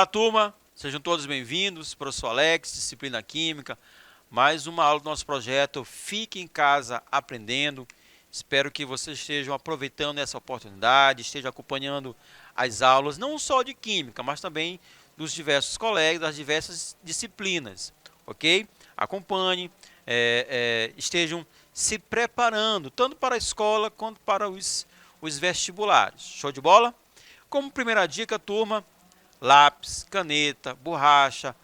turma, sejam todos bem-vindos. Professor Alex, disciplina Química, mais uma aula do nosso projeto Fique em Casa Aprendendo. Espero que vocês estejam aproveitando essa oportunidade, estejam acompanhando as aulas, não só de Química, mas também dos diversos colegas, das diversas disciplinas, ok? Acompanhem, estejam se preparando, tanto para a escola quanto para os vestibulares. Show de bola? Como primeira dica, turma, lápis, caneta, borracha.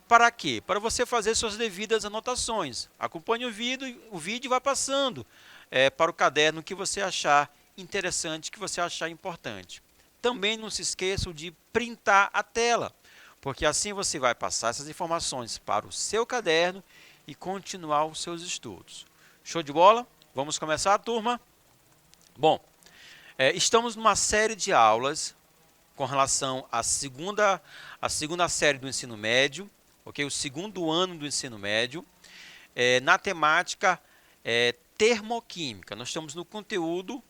Para quê? Para você fazer suas devidas anotações. Acompanhe o vídeo e vá passando para o caderno que você achar interessante, que você achar importante. Também não se esqueçam de printar a tela, porque assim você vai passar essas informações para o seu caderno e continuar os seus estudos. Show de bola? Vamos começar, turma? Bom, estamos numa série de aulas com relação à segunda série do ensino médio, ok? O segundo ano do ensino médio, na temática termoquímica. Nós estamos no conteúdo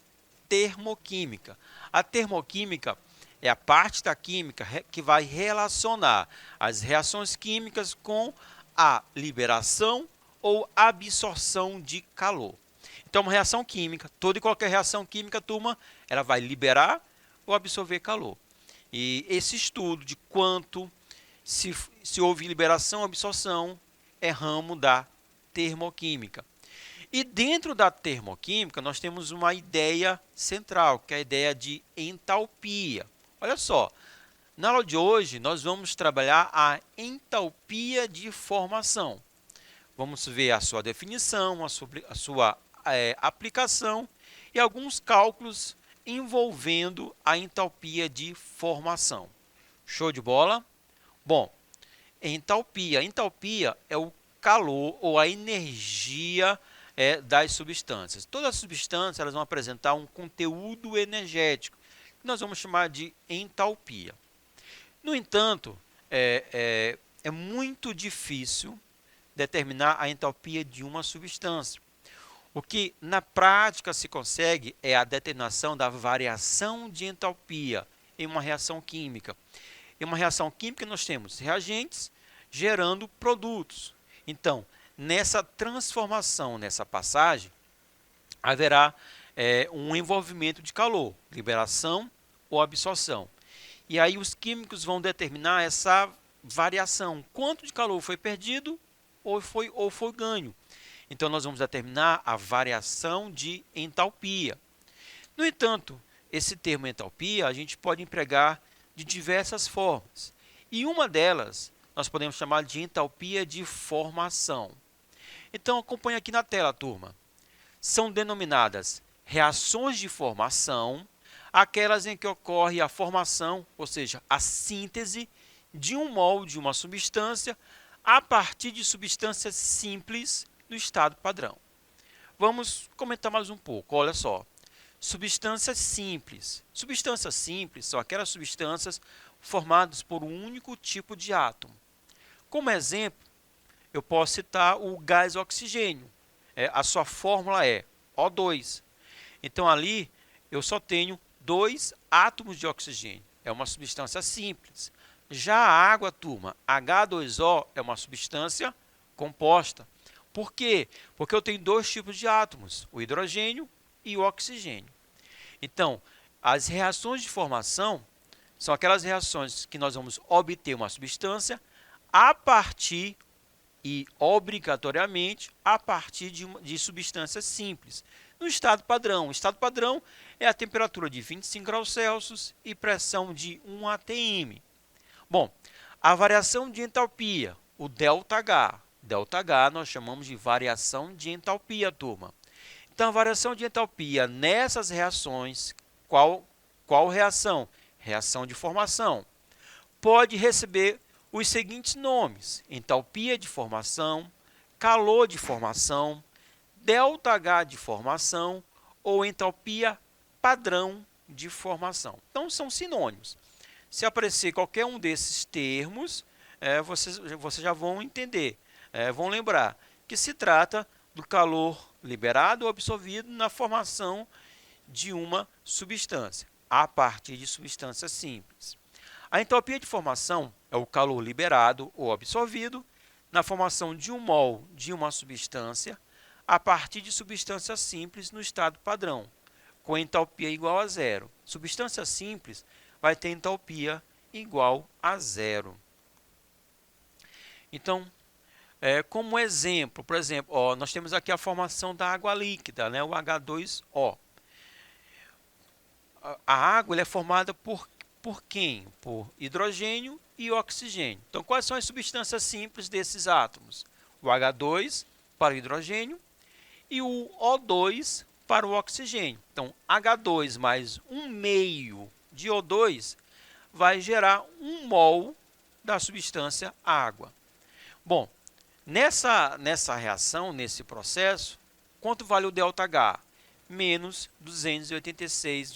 termoquímica. A termoquímica é a parte da química que vai relacionar as reações químicas com a liberação ou absorção de calor. Então, uma reação química, toda e qualquer reação química, turma, ela vai liberar ou absorver calor. E esse estudo de quanto se houve liberação ou absorção é ramo da termoquímica. E dentro da termoquímica nós temos uma ideia central, que é a ideia de entalpia. Olha só, na aula de hoje nós vamos trabalhar a entalpia de formação. Vamos ver a sua definição, a sua aplicação e alguns cálculos envolvendo a entalpia de formação. Show de bola? Bom, entalpia é o calor ou a energia das substâncias. Todas as substâncias elas vão apresentar um conteúdo energético, que nós vamos chamar de entalpia. No entanto, é muito difícil determinar a entalpia de uma substância. O que na prática se consegue é a determinação da variação de entalpia em uma reação química. Em uma reação química nós temos reagentes gerando produtos. Então, nessa transformação, nessa passagem, haverá um envolvimento de calor, liberação ou absorção. E aí os químicos vão determinar essa variação, quanto de calor foi perdido ou foi ganho. Então, nós vamos determinar a variação de entalpia. No entanto, esse termo entalpia a gente pode empregar de diversas formas. E uma delas, nós podemos chamar de entalpia de formação. Então, acompanhe aqui na tela, turma. São denominadas reações de formação, aquelas em que ocorre a formação, ou seja, a síntese de um molde de uma substância a partir de substâncias simples do estado padrão. Vamos comentar mais um pouco. Olha só. Substâncias simples. Substâncias simples são aquelas substâncias formadas por um único tipo de átomo. Como exemplo, eu posso citar o gás oxigênio. A sua fórmula é O2. Então, ali eu só tenho 2 átomos de oxigênio. É uma substância simples. Já a água, turma, H2O é uma substância composta. Por quê? Porque eu tenho 2 tipos de átomos, o hidrogênio e o oxigênio. Então, as reações de formação são aquelas reações que nós vamos obter uma substância a partir e obrigatoriamente a partir de substâncias simples. No estado padrão, o estado padrão é a temperatura de 25 graus Celsius e pressão de 1 atm. Bom, a variação de entalpia, o ΔH. ΔH nós chamamos de variação de entalpia, turma. Então, a variação de entalpia nessas reações, qual reação? Reação de formação. Pode receber os seguintes nomes: entalpia de formação, calor de formação, ΔH de formação ou entalpia padrão de formação. Então, são sinônimos. Se aparecer qualquer um desses termos, vocês já vão entender, vão lembrar que se trata do calor liberado ou absorvido na formação de uma substância, a partir de substâncias simples. A entropia de formação é o calor liberado ou absorvido na formação de 1 mol de uma substância a partir de substância simples no estado padrão, com entalpia igual a zero. Substância simples vai ter entalpia igual a zero. Então, como exemplo, por exemplo, nós temos aqui a formação da água líquida, né, o H2O. A água ela é formada por quem? Por hidrogênio e oxigênio. Então, quais são as substâncias simples desses átomos? O H2 para o hidrogênio e o O2 para o oxigênio. Então, H2 mais 1 meio de O2 vai gerar 1 mol da substância água. Bom, nessa reação, nesse processo, quanto vale o ΔH? Menos 286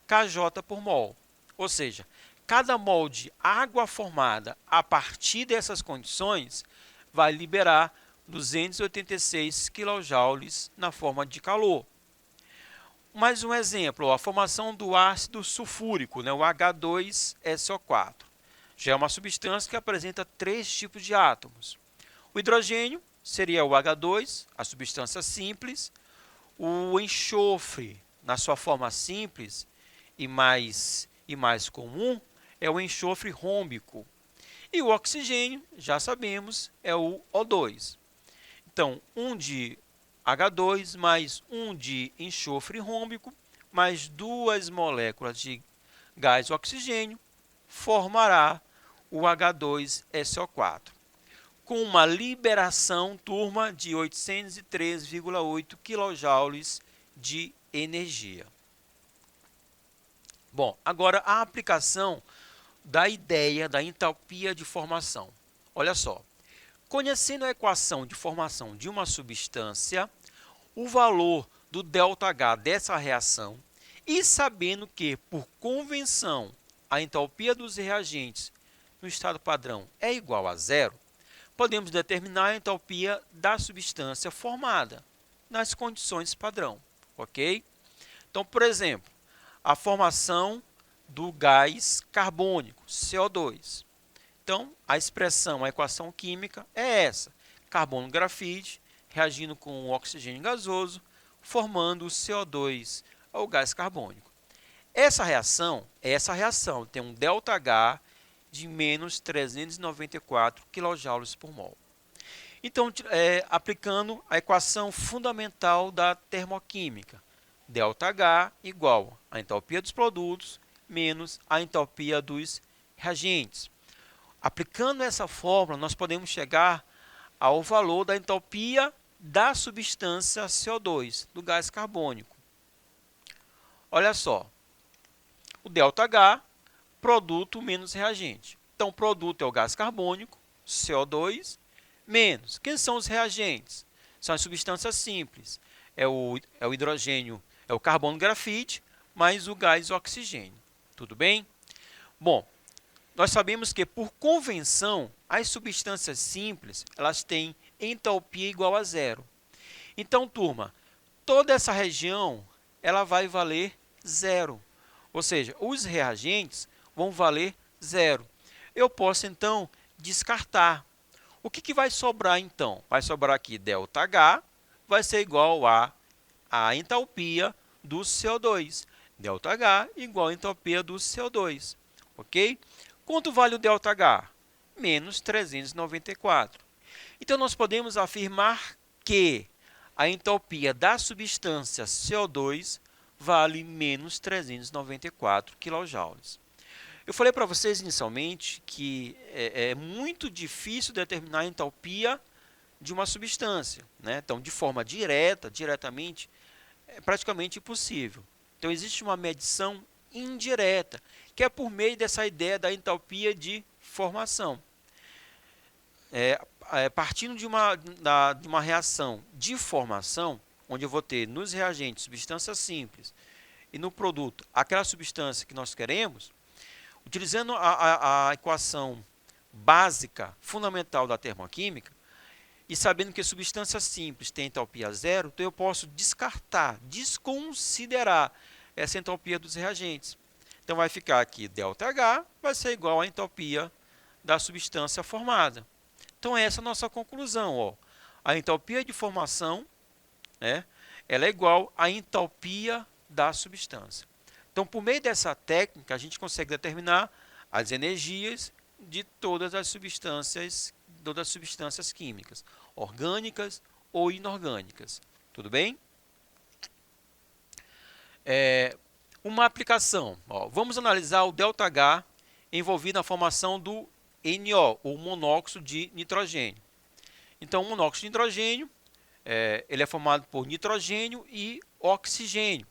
kJ por mol. Ou seja, cada mol de água formada a partir dessas condições vai liberar 286 kJ na forma de calor. Mais um exemplo, a formação do ácido sulfúrico, né, o H2SO4. Já é uma substância que apresenta 3 tipos de átomos. O hidrogênio seria o H2, a substância simples. O enxofre, na sua forma simples e mais comum, é o enxofre rômbico. E o oxigênio, já sabemos, é o O2. Então, 1 de H2 mais 1 de enxofre rômbico mais 2 moléculas de gás oxigênio formará o H2SO4, com uma liberação, turma, de 803,8 kJ de energia. Bom, agora a aplicação da ideia da entalpia de formação. Olha só, conhecendo a equação de formação de uma substância, o valor do ΔH dessa reação e sabendo que, por convenção, a entalpia dos reagentes no estado padrão é igual a zero, podemos determinar a entalpia da substância formada nas condições padrão, ok? Então, por exemplo, a formação do gás carbônico, CO2. Então, a expressão, a equação química é essa: carbono grafite reagindo com o oxigênio gasoso, formando o CO2, o gás carbônico. Essa reação tem um ΔH de menos 394 kJ por mol. Então, aplicando a equação fundamental da termoquímica, ΔH igual a entalpia dos produtos menos a entalpia dos reagentes. Aplicando essa fórmula, nós podemos chegar ao valor da entalpia da substância CO2, do gás carbônico. Olha só, o ΔH, produto menos reagente. Então, produto é o gás carbônico, CO2, menos. Quem são os reagentes? São as substâncias simples. É o hidrogênio, é o carbono grafite, mais o gás oxigênio. Tudo bem? Bom, nós sabemos que, por convenção, as substâncias simples elas têm entalpia igual a zero. Então, turma, toda essa região ela vai valer zero. Ou seja, os reagentes vão valer zero. Eu posso, então, descartar. O que vai sobrar, então? Vai sobrar aqui ΔH, vai ser igual a entalpia do CO2. ΔH igual a entalpia do CO2. Ok? Quanto vale o ΔH? Menos 394. Então, nós podemos afirmar que a entalpia da substância CO2 vale menos 394 kJ. Eu falei para vocês inicialmente que é muito difícil determinar a entalpia de uma substância, né? Então, de forma diretamente, é praticamente impossível. Então, existe uma medição indireta, que é por meio dessa ideia da entalpia de formação. Partindo de uma reação de formação, onde eu vou ter nos reagentes substância simples e no produto aquela substância que nós queremos, utilizando a equação básica, fundamental da termoquímica, e sabendo que substância simples tem entalpia zero, então eu posso descartar, desconsiderar essa entalpia dos reagentes. Então, vai ficar aqui ΔH vai ser igual à entalpia da substância formada. Então, essa é a nossa conclusão. Ó. A entalpia de formação, né, ela é igual à entalpia da substância. Então, por meio dessa técnica, a gente consegue determinar as energias de todas as substâncias químicas, orgânicas ou inorgânicas. Tudo bem? Uma aplicação. Ó, vamos analisar o ΔH envolvido na formação do NO, ou monóxido de nitrogênio. Então, o monóxido de nitrogênio ele é formado por nitrogênio e oxigênio.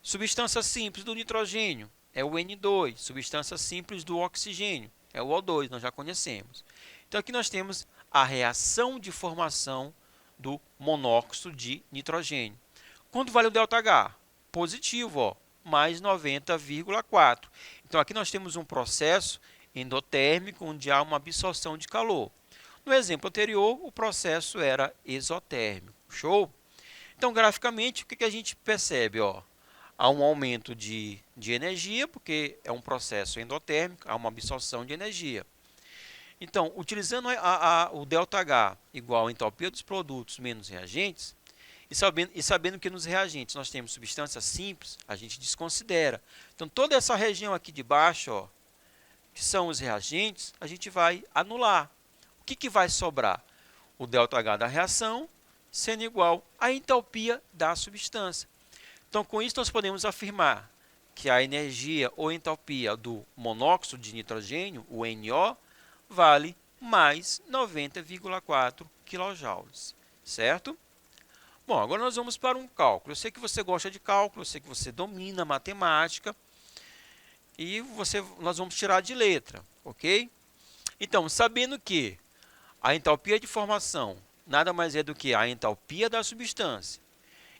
Substância simples do nitrogênio é o N2. Substância simples do oxigênio é o O2, nós já conhecemos. Então, aqui nós temos a reação de formação do monóxido de nitrogênio. Quanto vale o ΔH? Positivo, ó, mais 90,4. Então, aqui nós temos um processo endotérmico onde há uma absorção de calor. No exemplo anterior, o processo era exotérmico. Show? Então, graficamente, o que a gente percebe? Ó? Há um aumento de energia, porque é um processo endotérmico, há uma absorção de energia. Então, utilizando o ΔH igual à entalpia dos produtos menos reagentes, e sabendo que nos reagentes nós temos substâncias simples, a gente desconsidera. Então, toda essa região aqui de baixo, ó, que são os reagentes, a gente vai anular. O que vai sobrar? O ΔH da reação sendo igual à entalpia da substância. Então, com isso, nós podemos afirmar que a energia ou entalpia do monóxido de nitrogênio, o NO, vale mais 90,4 kJ, certo? Bom, agora nós vamos para um cálculo. Eu sei que você gosta de cálculo, eu sei que você domina matemática e nós vamos tirar de letra, ok? Então, sabendo que a entalpia de formação nada mais é do que a entalpia da substância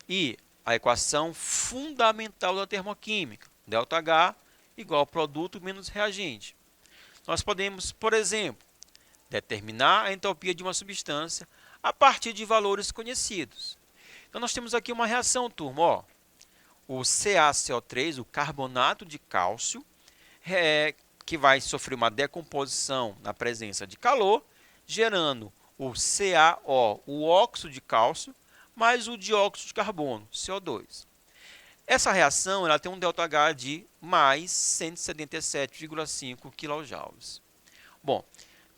e a equação fundamental da termoquímica, ΔH igual produto menos reagente. Nós podemos, por exemplo, determinar a entalpia de uma substância a partir de valores conhecidos. Então, nós temos aqui uma reação, turma. Ó. O CaCO3, o carbonato de cálcio, que vai sofrer uma decomposição na presença de calor, gerando o CaO, o óxido de cálcio, mais o dióxido de carbono, CO2. Essa reação ela tem um ΔH de mais 177,5 kJ. Bom,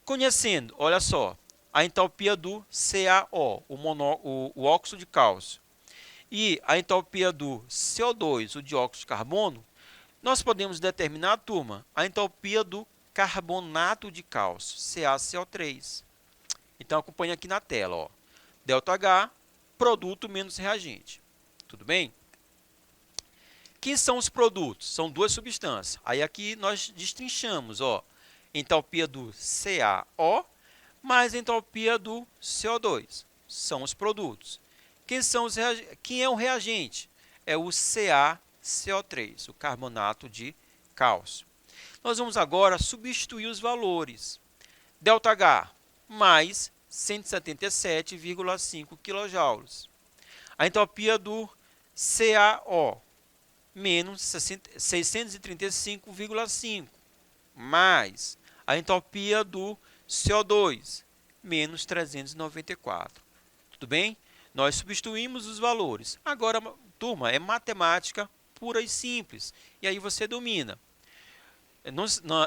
conhecendo, olha só, a entalpia do CaO, o óxido de cálcio, e a entalpia do CO2, o dióxido de carbono, nós podemos determinar, turma, a entalpia do carbonato de cálcio, CaCO3. Então, acompanhe aqui na tela, ó. ΔH, produto menos reagente. Tudo bem? Quem são os produtos? São duas substâncias. Aí aqui nós destrinchamos, ó, entalpia do CaO mais entalpia do CO2. São os produtos. Quem é o reagente? É o CaCO3, o carbonato de cálcio. Nós vamos agora substituir os valores. ΔH mais 177,5 kJ. A entalpia do CaO menos 635,5 mais a entalpia do CO2 menos 394. Tudo bem? Nós substituímos os valores. Agora, turma, é matemática pura e simples. E aí você domina.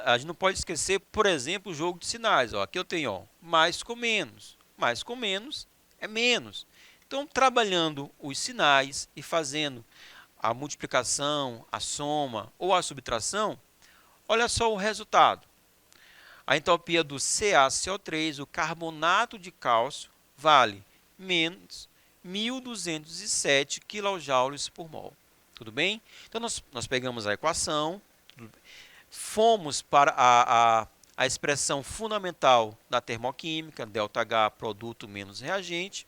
A gente não pode esquecer, por exemplo, o jogo de sinais. Ó, aqui eu tenho ó, mais com menos. Mais com menos é menos. Então, trabalhando os sinais e fazendo a multiplicação, a soma ou a subtração, olha só o resultado. A entalpia do CaCO3, o carbonato de cálcio, vale menos 1.207 kJ por mol. Tudo bem? Então, nós pegamos a equação, fomos para a expressão fundamental da termoquímica, ΔH, produto menos reagente,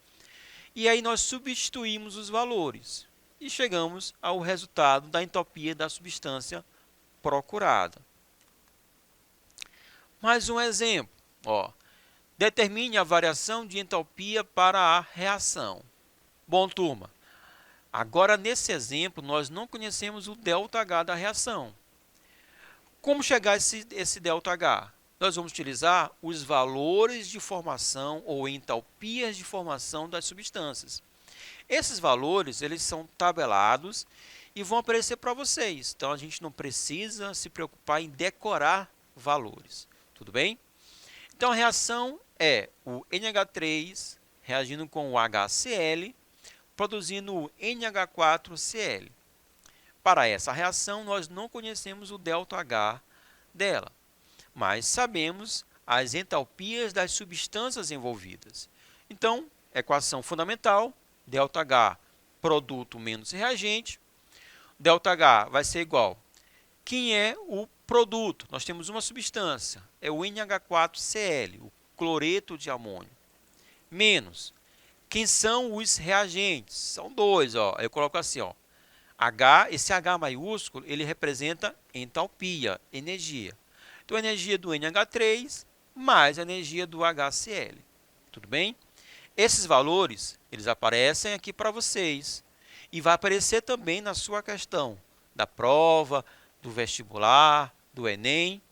e aí nós substituímos os valores e chegamos ao resultado da entalpia da substância procurada. Mais um exemplo. Ó, determine a variação de entalpia para a reação. Bom, turma, agora nesse exemplo nós não conhecemos o ΔH da reação. Como chegar a esse ΔH? Nós vamos utilizar os valores de formação ou entalpias de formação das substâncias. Esses valores, eles são tabelados e vão aparecer para vocês. Então, a gente não precisa se preocupar em decorar valores. Tudo bem? Então, a reação é o NH3 reagindo com o HCl, produzindo o NH4Cl. Para essa reação, nós não conhecemos o ΔH dela, mas sabemos as entalpias das substâncias envolvidas. Então, equação fundamental, ΔH, produto menos reagente. ΔH vai ser igual. Quem é o produto? Nós temos uma substância, é o NH4Cl, o cloreto de amônio. Menos. Quem são os reagentes? São dois, ó. Eu coloco assim, ó. H, esse H maiúsculo, ele representa entalpia, energia. Então, a energia do NH3 mais a energia do HCl. Tudo bem? Esses valores, eles aparecem aqui para vocês. E vai aparecer também na sua questão da prova, do vestibular, do Enem.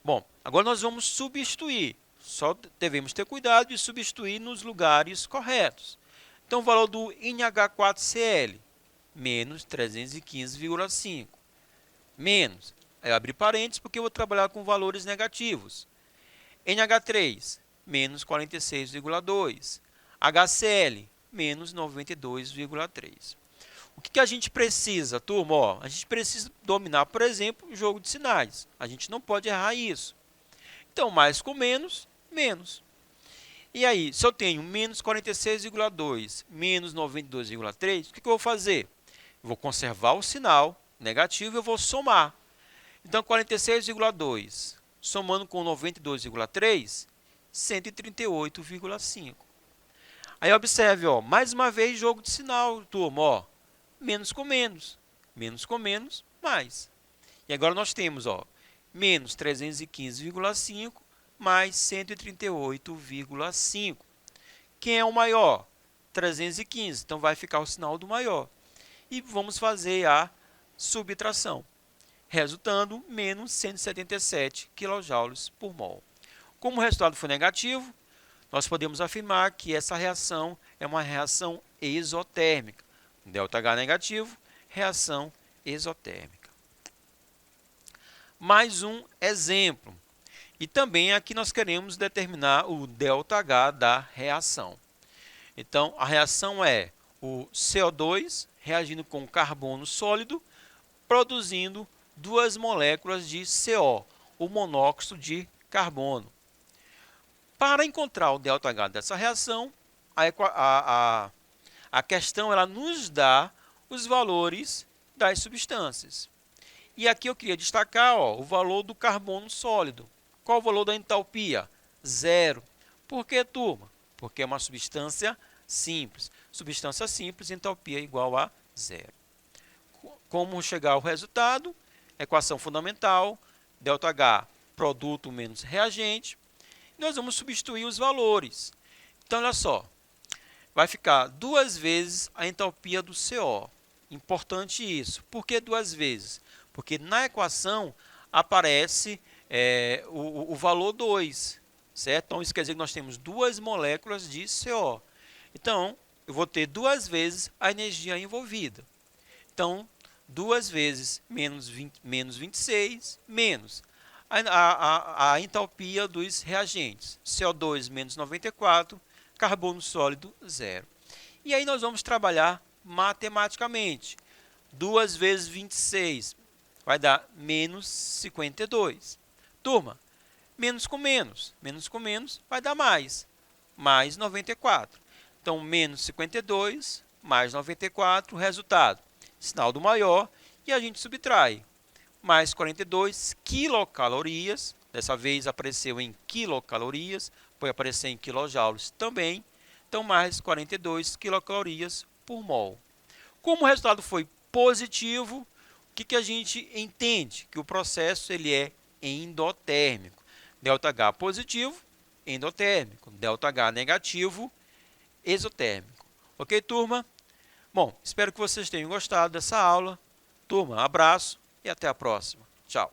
Bom, agora nós vamos substituir. Só devemos ter cuidado de substituir nos lugares corretos. Então, o valor do NH4Cl, menos 315,5. Menos, eu abri parênteses porque eu vou trabalhar com valores negativos. NH3, menos 46,2. HCl, menos 92,3. O que a gente precisa, turma? Ó, a gente precisa dominar, por exemplo, o jogo de sinais. A gente não pode errar isso. Então, mais com menos, menos. E aí, se eu tenho menos 46,2, menos 92,3, o que eu vou fazer? Eu vou conservar o sinal negativo e eu vou somar. Então, 46,2 somando com 92,3, 138,5. Aí, observe, ó, mais uma vez, jogo de sinal, turma. Ó, menos com menos, mais. E agora nós temos, ó, menos 315,5 mais 138,5. Quem é o maior? 315. Então, vai ficar o sinal do maior. E vamos fazer a subtração, resultando menos 177 kJ por mol. Como o resultado foi negativo, nós podemos afirmar que essa reação é uma reação exotérmica. ΔH negativo, reação exotérmica. Mais um exemplo. E também aqui nós queremos determinar o ΔH da reação. Então, a reação é o CO2 reagindo com carbono sólido, produzindo duas moléculas de CO, o monóxido de carbono. Para encontrar o ΔH dessa reação, a questão ela nos dá os valores das substâncias. E aqui eu queria destacar, ó, o valor do carbono sólido. Qual o valor da entalpia? 0. Por que, turma? Porque é uma substância simples. Substância simples, entalpia igual a 0. Como chegar ao resultado? Equação fundamental, ΔH, produto menos reagente. Nós vamos substituir os valores. Então, olha só. Vai ficar 2 vezes a entalpia do CO. Importante isso. Por que 2 vezes? Porque na equação aparece o valor 2, certo? Então, isso quer dizer que nós temos 2 moléculas de CO. Então, eu vou ter 2 vezes a energia envolvida. Então, 2 vezes menos 26, menos a entalpia dos reagentes. CO2 menos 94, carbono sólido 0. E aí nós vamos trabalhar matematicamente. 2 vezes 26 vai dar menos 52. Turma, menos com menos vai dar mais 94. Então, menos 52 mais 94, resultado, sinal do maior, e a gente subtrai. Mais 42 quilocalorias, dessa vez apareceu em quilocalorias, pode aparecer em quilojoules também. Então, mais 42 quilocalorias por mol. Como o resultado foi positivo, o que a gente entende? Que o processo ele é endotérmico. ΔH positivo, endotérmico. ΔH negativo, exotérmico. Ok, turma? Bom, espero que vocês tenham gostado dessa aula. Turma, abraço e até a próxima. Tchau.